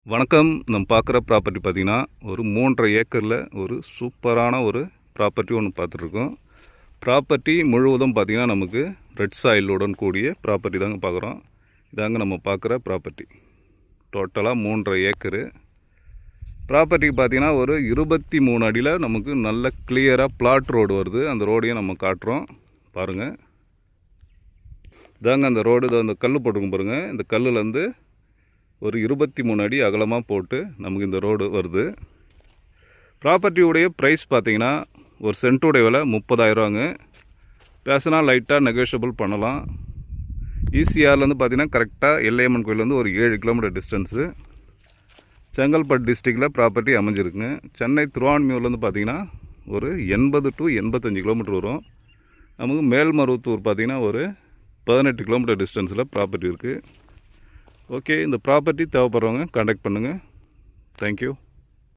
வணக்கம். நம்ம பார்க்குற ப்ராப்பர்ட்டி பார்த்திங்கன்னா ஒரு 3.5 ஏக்கரில் ஒரு சூப்பரான ஒரு ப்ராப்பர்ட்டி ஒன்று பார்த்துட்ருக்கோம். ப்ராப்பர்ட்டி முழுவதும் பார்த்திங்கன்னா நமக்கு ரெட் சாயிலுடன் கூடிய ப்ராப்பர்ட்டி தாங்க பார்க்குறோம். இதாங்க நம்ம பார்க்குற ப்ராப்பர்ட்டி. டோட்டலாக 3.5 ஏக்கரு ப்ராப்பர்ட்டிக்கு பார்த்திங்கன்னா ஒரு 23 அடியில் நமக்கு நல்ல கிளியராக பிளாட் ரோடு வருது. அந்த ரோடையும் நம்ம காட்டுறோம் பாருங்கள். இதாங்க அந்த ரோடு. அந்த கல் போட்டுருங்க பாருங்கள். இந்த கல்லுலேருந்து ஒரு 23 அடி அகலமாக போட்டு நமக்கு இந்த ரோடு வருது. ப்ராப்பர்ட்டியுடைய ப்ரைஸ் பார்த்திங்கன்னா ஒரு சென்ட்டுடைய விலை 30,000ங்க. பேசினா லைட்டாக நெகோஷியபிள் பண்ணலாம். ஈசிஆர்லேருந்து பார்த்திங்கன்னா கரெக்டாக எல்லையம்மன் கோயிலேருந்து ஒரு 7 கிலோமீட்டர் டிஸ்டன்ஸு. செங்கல்பட்டு டிஸ்ட்ரிக்டில் ப்ராப்பர்ட்டி அமைஞ்சிருக்குங்க. சென்னை திருவான்மியூர்லேருந்து பார்த்திங்கன்னா ஒரு 80 to 85 கிலோமீட்டர் வரும். நமக்கு மேல்மருவத்தூர் பார்த்திங்கன்னா ஒரு 18 கிலோமீட்டர் டிஸ்டன்ஸில் ப்ராப்பர்ட்டி இருக்குது. ஓகே, இந்த ப்ராப்பர்ட்டி தேவைப்படுறவங்க கான்டாக்ட் பண்ணுங்கள். தேங்க்யூ.